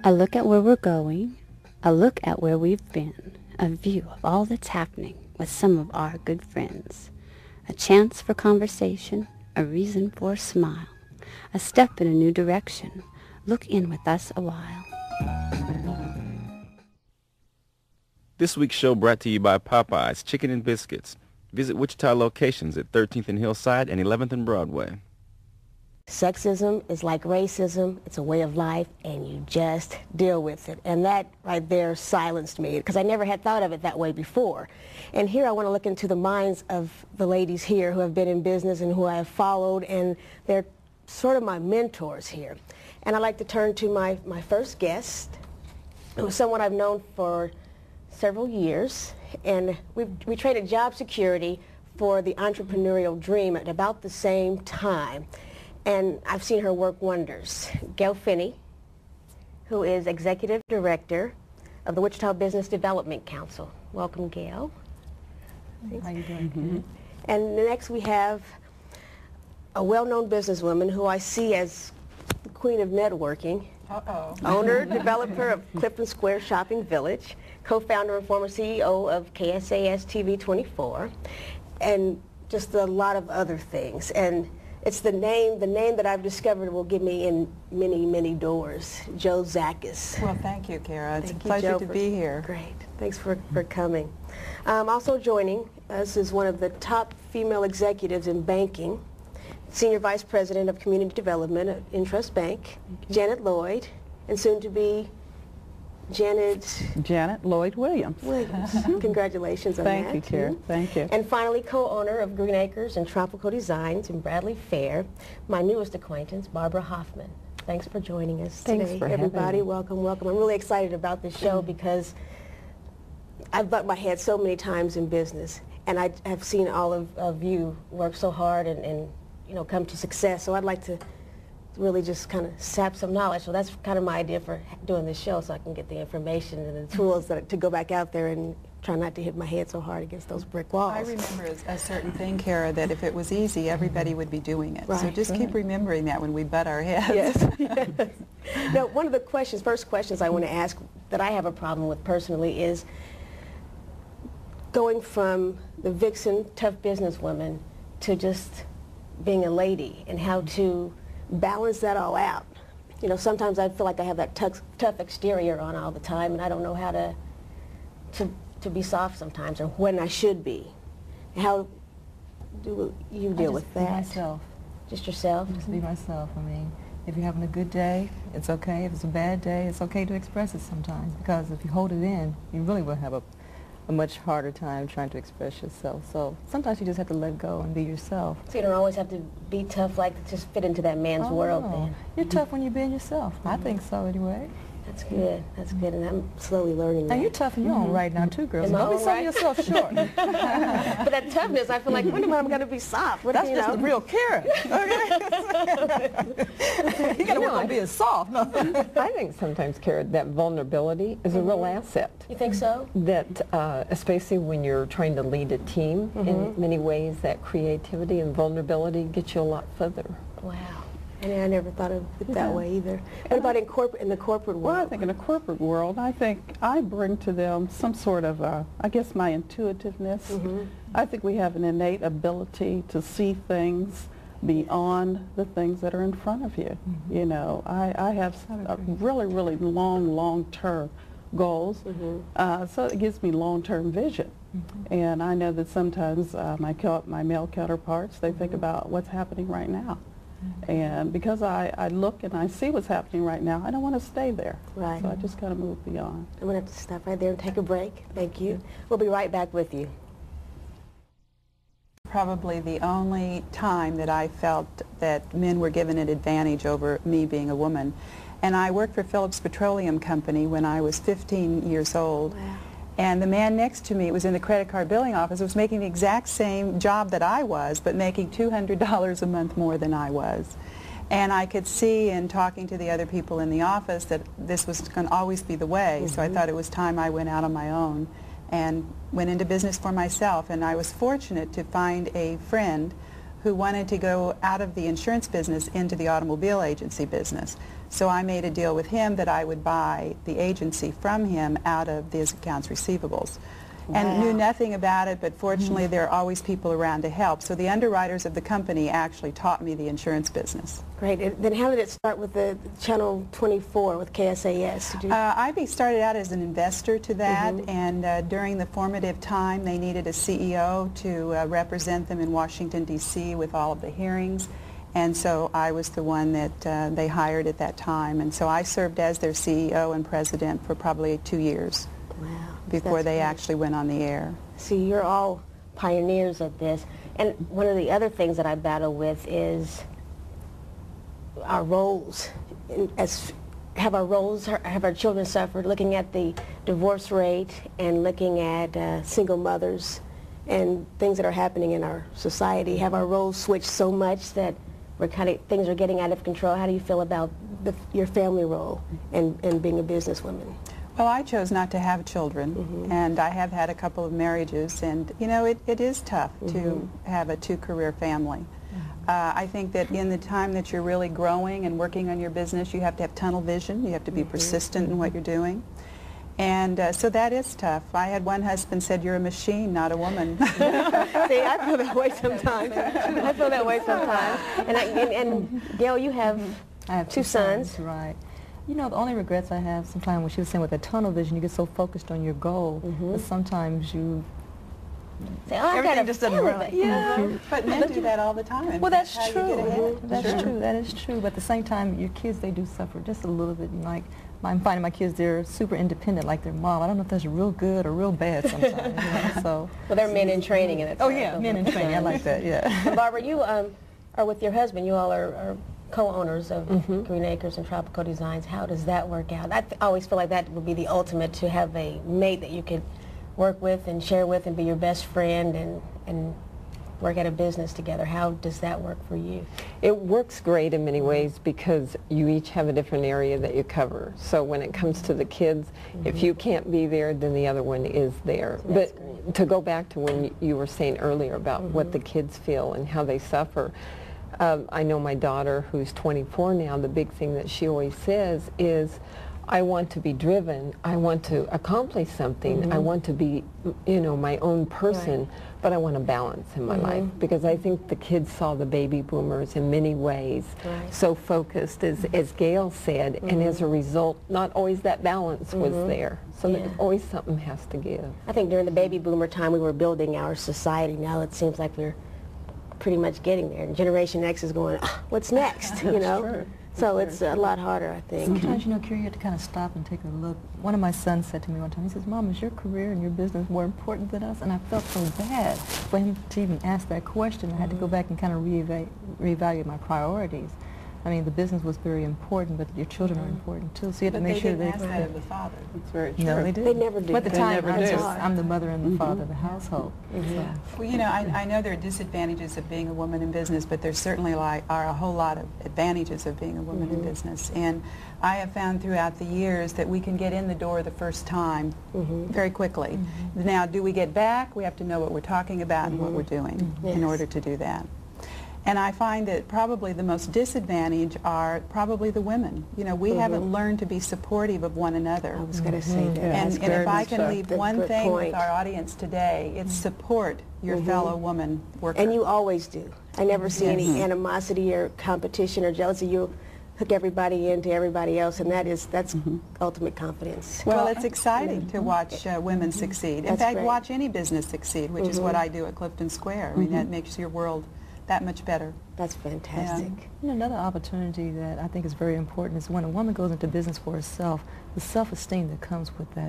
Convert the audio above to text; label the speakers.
Speaker 1: A look at where we're going, a look at where we've been, a view of all that's happening with some of our good friends, a chance for conversation, a reason for a smile, a step in a new direction. Look in with us a while.
Speaker 2: This week's show brought to you by Popeye's Chicken and Biscuits. Visit Wichita locations at 13th and Hillside and 11th and Broadway.
Speaker 3: Sexism is like racism. It's a way of life, and you just deal with it. And that right there silenced me, because I never had thought of it that way before. And here I want to look into the minds of the ladies here who have been in business and who I have followed, and they're sort of my mentors here. And I'd like to turn to my first guest, who is someone I've known for several years, and we traded job security for the entrepreneurial dream at about the same time. And I've seen her work wonders. Gail Finney, who is Executive Director of the Wichita Business Development Council. Welcome, Gail.
Speaker 4: How you doing? Mm-hmm.
Speaker 3: And next we have a well-known businesswoman who I see as the queen of networking. Owner, developer of Clifton Square Shopping Village, co-founder and former CEO of KSAS TV 24, and just a lot of other things. And it's the name that I've discovered will give me in many, many doors. Jo Zakis.
Speaker 4: Well, thank you, Kara. It's a pleasure to be here.
Speaker 3: Great. Thanks for coming. Also joining us is one of the top female executives in banking, Senior Vice President of Community Development at Intrust Bank, Janet Lloyd, and soon to be
Speaker 4: Janet Lloyd Williams.
Speaker 3: Congratulations on that.
Speaker 4: Thank you, Kara. Thank you.
Speaker 3: And finally, co-owner of Green Acres and Tropical Designs in Bradley Fair, my newest acquaintance, Barbara Hoffman. Thanks for joining us today, everybody. Welcome, welcome. I'm really excited about this show because I've bumped my head so many times in business, and I have seen all of you work so hard and come to success. So I'd like to really just kind of sap some knowledge. So that's kind of my idea for doing this show, so I can get the information and the tools to go back out there and try not to hit my head so hard against those brick walls.
Speaker 4: I remember a certain thing, Kara, that if it was easy, everybody would be doing it.
Speaker 3: Right.
Speaker 4: So just keep remembering that when we butt our heads.
Speaker 3: Yes. Yes. Now, one of the first questions I want to ask that I have a problem with personally is going from the vixen, tough businesswoman to just being a lady, and how to balance that all out. Sometimes I feel like I have that tough exterior on all the time, and I don't know how to be soft sometimes, or when I should be. How do you deal with that?
Speaker 5: Be myself.
Speaker 3: Just yourself?
Speaker 5: Just be myself. I mean, if you're having a good day, it's okay. If it's a bad day, it's okay to express it sometimes, because if you hold it in, you really will have a much harder time trying to express yourself. So sometimes you just have to let go and be yourself.
Speaker 3: So you don't always have to be tough, like to just fit into that man's world then?
Speaker 5: You're tough when you're being yourself. I think so anyway.
Speaker 3: That's good. That's good, and I'm slowly learning that.
Speaker 5: And you're tough in your own right now too, girls. Don't be selling yourself short.
Speaker 3: But that toughness, I feel like, when am I going to be soft?
Speaker 5: That's just the real Kara. You got to work on being soft. No.
Speaker 6: I think sometimes, Kara, that vulnerability is a real asset.
Speaker 3: You think so?
Speaker 6: That, especially when you're trying to lead a team, in many ways, that creativity and vulnerability gets you a lot further.
Speaker 3: Wow. And I never thought of it that way either. What about in the corporate world?
Speaker 4: Well, I think in the corporate world, I think I bring to them some sort of, I guess, my intuitiveness. I think we have an innate ability to see things beyond the things that are in front of you. I have really, really long-term goals, so it gives me long-term vision. And I know that sometimes my male counterparts, they think about what's happening right now. And because I look and I see what's happening right now, I don't want to stay there.
Speaker 3: Right.
Speaker 4: So I just kind of move beyond.
Speaker 3: I'm going to have to stop right there and take a break. Thank you. We'll be right back with you.
Speaker 4: Probably the only time that I felt that men were given an advantage over me being a woman. And I worked for Phillips Petroleum Company when I was 15 years old.
Speaker 3: Wow.
Speaker 4: And the man next to me was in the credit card billing office, was making the exact same job that I was, but making $200 a month more than I was. And I could see in talking to the other people in the office that this was going to always be the way. So I thought it was time I went out on my own and went into business for myself. And I was fortunate to find a friend who wanted to go out of the insurance business into the automobile agency business.
Speaker 7: So I made a deal with him that I would buy the agency from him out of these accounts receivables. And knew nothing about it, but fortunately there are always people around to help. So the underwriters of the company actually taught me the insurance business.
Speaker 3: Great. And then how did it start with the Channel 24 with KSAS? Did you...
Speaker 7: I started out as an investor to that, and during the formative time they needed a CEO to represent them in Washington, D.C. with all of the hearings. And so I was the one that they hired at that time. And so I served as their CEO and president for probably 2 years.
Speaker 3: Wow.
Speaker 7: Before they actually went on the air.
Speaker 3: See, you're all pioneers at this. And one of the other things that I battle with is our roles. Have our children suffered? Looking at the divorce rate and looking at single mothers and things that are happening in our society. Have our roles switched so much that things are getting out of control? How do you feel about your family role and being a businesswoman?
Speaker 7: Well, I chose not to have children, and I have had a couple of marriages, and you know, it is tough to have a two-career family. I think that in the time that you're really growing and working on your business, you have to have tunnel vision. You have to be persistent in what you're doing. And so that is tough. I had one husband said, "You're a machine, not a woman."
Speaker 3: See, I feel that way sometimes. I feel that way sometimes. And Gail, you have
Speaker 5: I have
Speaker 3: two sons.
Speaker 5: Right. You know, the only regrets I have sometimes when she was saying with the tunnel vision, you get so focused on your goal that sometimes you
Speaker 3: say, oh,
Speaker 5: everything just doesn't work.
Speaker 7: Yeah, but men do that all the time.
Speaker 5: Well, that's
Speaker 7: how you
Speaker 5: true.
Speaker 7: get ahead.
Speaker 5: That's true. That is true. But at the same time, your kids, they do suffer just a little bit. Like, I'm finding my kids, they're super independent like their mom. I don't know if that's real good or real bad sometimes. You know, so.
Speaker 3: Well, they're men in training. And
Speaker 5: oh, yeah, men in training. I like that, yeah.
Speaker 3: And Barbara, you are with your husband. You all are co-owners of Green Acres and Tropical Designs. How does that work out? I always feel like that would be the ultimate, to have a mate that you could work with and share with and be your best friend and work at a business together. How does that work for you?
Speaker 6: It works great in many ways because you each have a different area that you cover. So when it comes to the kids, if you can't be there, then the other one is there.
Speaker 3: That's
Speaker 6: but
Speaker 3: great.
Speaker 6: To go back to when you were saying earlier about what the kids feel and how they suffer, I know my daughter, who's 24 now, the big thing that she always says is, I want to be driven, I want to accomplish something, I want to be, you know, my own person, but I want a balance in my life, because I think the kids saw the baby boomers in many ways so focused, as Gail said, and as a result, not always that balance was there. So there's always something has to give.
Speaker 3: I think during the baby boomer time we were building our society. Now it seems like we're pretty much getting there. And Generation X is going, what's next, you know? So it's a lot harder, I think.
Speaker 5: Sometimes, you know, Keira, you have to kind of stop and take a look. One of my sons said to me one time, he says, Mom, is your career and your business more important than us? And I felt so bad for him to even ask that question. I had to go back and kind of reevaluate my priorities. I mean, the business was very important, but your children are important too. So you have to make sure
Speaker 7: they didn't ask that of the father.
Speaker 4: That's very true.
Speaker 5: No, they did.
Speaker 3: They never do.
Speaker 5: But at the time,
Speaker 4: never do.
Speaker 5: I'm the mother and the father of the household. So.
Speaker 7: Well, you know, I know there are disadvantages of being a woman in business, but there certainly are a whole lot of advantages of being a woman in business. And I have found throughout the years that we can get in the door the first time very quickly. Now, do we get back? We have to know what we're talking about and what we're doing in order to do that. And I find that probably the most disadvantaged are probably the women. You know, we haven't learned to be supportive of one another.
Speaker 3: I was going to say that.
Speaker 7: And if I can leave one thing with our audience today, it's support your fellow woman worker.
Speaker 3: And you always do. I never see any animosity or competition or jealousy. You hook everybody into everybody else, and that's ultimate confidence.
Speaker 7: Well, it's exciting to watch women succeed. In fact, watch any business succeed, which is what I do at Clifton Square. I mean, that makes your world that much better.
Speaker 3: That's fantastic.
Speaker 7: Yeah.
Speaker 5: You know, another opportunity that I think is very important is when a woman goes into business for herself, the self-esteem that comes with that.